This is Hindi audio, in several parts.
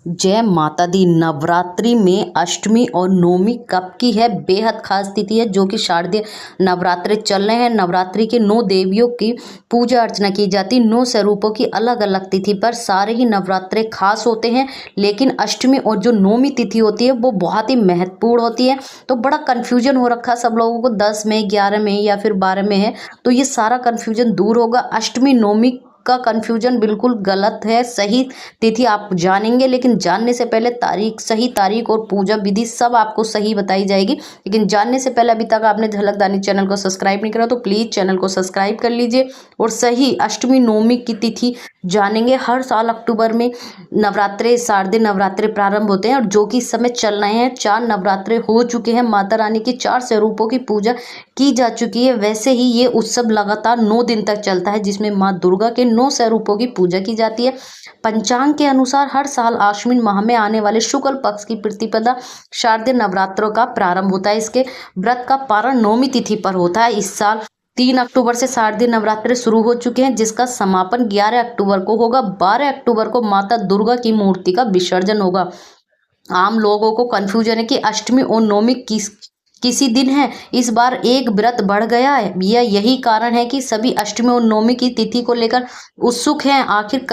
जय माता दी। नवरात्रि में अष्टमी और नवमी कब की है? बेहद खास तिथि है जो कि शारदीय नवरात्रि चल रहे हैं। नवरात्रि के 9 देवियों की पूजा अर्चना की जाती है। 9 स्वरूपों की अलग अलग तिथि पर सारे ही नवरात्रे खास होते हैं, लेकिन अष्टमी और जो नवमी तिथि होती है वो बहुत ही महत्वपूर्ण होती है। तो बड़ा कन्फ्यूजन हो रखा सब लोगों को, 10 में, 11 में या फिर 12 में है, तो ये सारा कन्फ्यूजन दूर होगा। अष्टमी नवमी का कन्फ्यूजन बिल्कुल गलत है। सही तिथि आप जानेंगे, लेकिन जानने से पहले सही तारीख और पूजा विधि सब आपको सही बताई जाएगी। लेकिन जानने से पहले अभी तक आपने झलकदानी चैनल को सब्सक्राइब नहीं करा तो प्लीज़ चैनल को सब्सक्राइब कर लीजिए और सही अष्टमी नवमी की तिथि जानेंगे। हर साल अक्टूबर में नवरात्रे, शारदीय नवरात्रे प्रारंभ होते हैं और जो कि इस समय चल रहे हैं। 4 नवरात्रे हो चुके हैं। माता रानी की 4 स्वरूपों की पूजा की जा चुकी है। वैसे ही ये उत्सव लगातार 9 दिन तक चलता है, जिसमें माँ दुर्गा के 9 स्वरूपों की पूजा की जाती है। पंचांग के अनुसार हर साल आश्विन माह में आने वाले शुक्ल पक्ष की प्रतिपदा शारदीय नवरात्रों का प्रारंभ होता है। इसके व्रत का पारण नवमी तिथि पर होता है। इस साल 3 अक्टूबर से शारदीय नवरात्रे शुरू हो चुके हैं, जिसका समापन 11 अक्टूबर को होगा। 12 अक्टूबर को माता दुर्गा की मूर्ति का विसर्जन होगा। आम लोगों को कंफ्यूजन है कि अष्टमी और नवमी किसी दिन है। इस बार एक व्रत बढ़ गया है। यही कारण है कि सभी अष्टमी और नवमी की तिथि को लेकर उत्सुक हैं। आखिर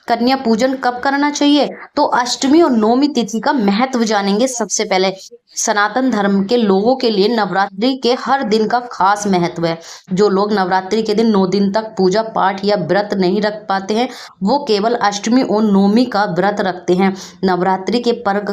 कन्या पूजन कब करना चाहिए? तो अष्टमी और नवमी तिथि का महत्व जानेंगे। सबसे पहले सनातन धर्म के लोगों के लिए नवरात्रि के हर दिन का खास महत्व है। जो लोग नवरात्रि के दिन 9 दिन तक पूजा पाठ या व्रत नहीं रख पाते हैं, वो केवल अष्टमी और नवमी का व्रत रखते हैं। नवरात्रि के पर्व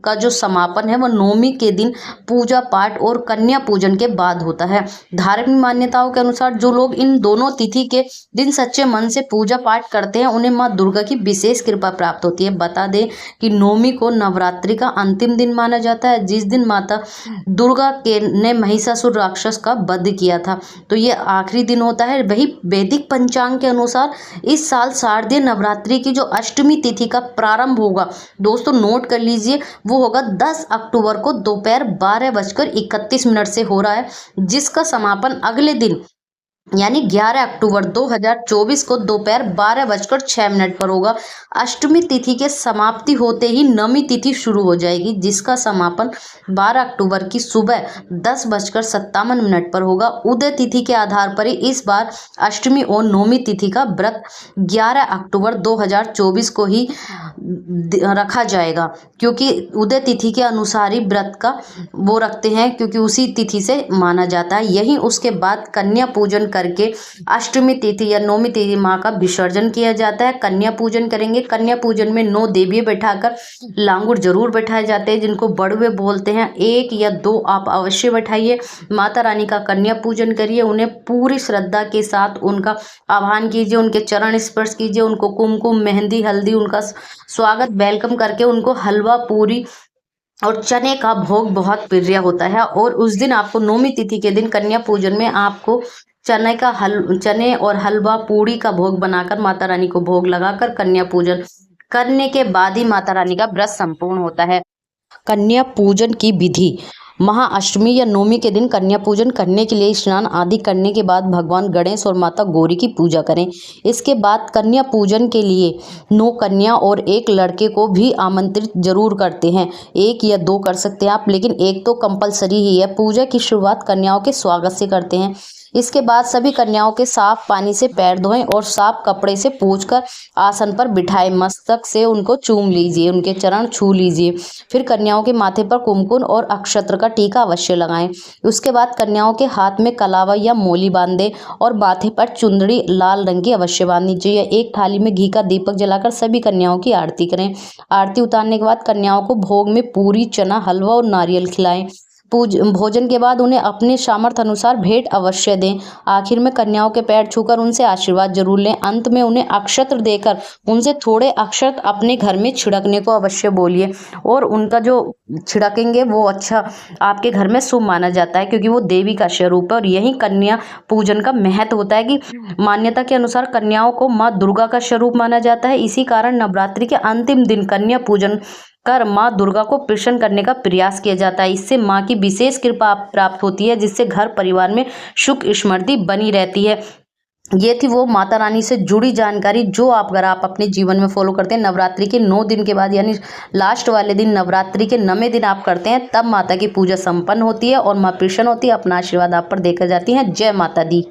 का जो समापन है वो नवमी के दिन पूजा पाठ और कन्या पूजन के बाद होता है। धार्मिक मान्यताओं के अनुसार जो लोग इन दोनों तिथि के दिन सच्चे मन से पूजा पाठ करते हैं, उन्हें माँ दुर्गा की विशेष कृपा प्राप्त होती है। बता दें कि नवमी को नवरात्रि का अंतिम दिन माना जाता है, जिस दिन माता दुर्गा ने महिषासुर राक्षस का वध किया था। तो ये आखिरी दिन होता है। वही वैदिक पंचांग के अनुसार इस साल शारदीय नवरात्रि की जो अष्टमी तिथि का प्रारंभ होगा, दोस्तों नोट कर लीजिए, वो होगा 10 अक्टूबर को दोपहर 12:31 से हो रहा है, जिसका समापन अगले दिन यानी 11 अक्टूबर 2024 को दोपहर 12:06 पर होगा। अष्टमी तिथि के समाप्ति होते ही नवमी तिथि शुरू हो जाएगी, जिसका समापन 12 अक्टूबर की सुबह 10:57 पर होगा। उदय तिथि के आधार पर ही इस बार अष्टमी और नवमी तिथि का व्रत 11 अक्टूबर 2024 को ही रखा जाएगा, क्योंकि उदय तिथि के अनुसार ही व्रत का वो रखते हैं, क्योंकि उसी तिथि से माना जाता है। यही उसके बाद कन्या पूजन करके अष्टमी तिथि या नवमी तिथि माँ का विसर्जन किया जाता है। कन्या पूजन करेंगे। कन्या पूजन में 9 देवी बैठाकर लांगुर जरूर बैठाए जाते हैं, जिनको बड़वे बोलते हैं। 1 या 2 आप अवश्य बैठाइए। माता रानी का कन्या पूजन करिए। उन्हें पूरी श्रद्धा के साथ उनका आह्वान कीजिए, उनके चरण स्पर्श कीजिए, उनको कुमकुम, मेहंदी, हल्दी, उनका स्वागत वेलकम करके उनको हलवा, पूरी और चने का भोग बहुत प्रिय होता है। और उस दिन आपको नवमी तिथि के दिन कन्या पूजन में आपको चने और हलवा, पूड़ी का भोग बनाकर माता रानी को भोग लगाकर कन्या पूजन करने के बाद ही माता रानी का व्रत संपूर्ण होता है। कन्या पूजन की विधि। महाअष्टमी या नवमी के दिन कन्या पूजन करने के लिए स्नान आदि करने के बाद भगवान गणेश और माता गौरी की पूजा करें। इसके बाद कन्या पूजन के लिए 9 कन्या और 1 लड़के को भी आमंत्रित जरूर करते हैं। 1 या 2 कर सकते हैं आप, लेकिन 1 तो कंपलसरी ही है। पूजा की शुरुआत कन्याओं के स्वागत से करते हैं। इसके बाद सभी कन्याओं के साफ पानी से पैर धोएं और साफ कपड़े से पोंछकर आसन पर बिठाएं। मस्तक से उनको चूम लीजिए, उनके चरण छू लीजिए। फिर कन्याओं के माथे पर कुमकुम और अक्षत्र का टीका अवश्य लगाएं। उसके बाद कन्याओं के हाथ में कलावा या मोली बांधें और माथे पर चुंदड़ी लाल रंग की अवश्य बांधनी चाहिए। एक थाली में घी का दीपक जलाकर सभी कन्याओं की आरती करें। आरती उतारने के बाद कन्याओं को भोग में पूरी, चना, हलवा और नारियल खिलाएं। भोजन के बाद उन्हें अपने सामर्थ्य अनुसार भेंट अवश्य दें। आखिर में कन्याओं के पैर छूकर उनसे आशीर्वाद जरूर लें। अंत में उन्हें अक्षत्र देकर उनसे थोड़े अक्षत अपने घर में छिड़कने को अवश्य बोलिए, और उनका जो छिड़केंगे वो अच्छा आपके घर में शुभ माना जाता है, क्योंकि वो देवी का स्वरूप है। और यही कन्या पूजन का महत्व होता है कि मान्यता के अनुसार कन्याओं को माँ दुर्गा का स्वरूप माना जाता है। इसी कारण नवरात्रि के अंतिम दिन कन्या पूजन कर माँ दुर्गा को प्रसन्न करने का प्रयास किया जाता है। इससे माँ की विशेष कृपा प्राप्त होती है, जिससे घर परिवार में सुख समृद्धि बनी रहती है। ये थी वो माता रानी से जुड़ी जानकारी जो आप अगर आप अपने जीवन में फॉलो करते हैं नवरात्रि के 9 दिन के बाद यानी लास्ट वाले दिन नवरात्रि के 9वें दिन आप करते हैं तब माता की पूजा संपन्न होती है और माँ प्रसन्न होती है, अपना आशीर्वाद आप पर देकर जाती हैं। जय माता दी।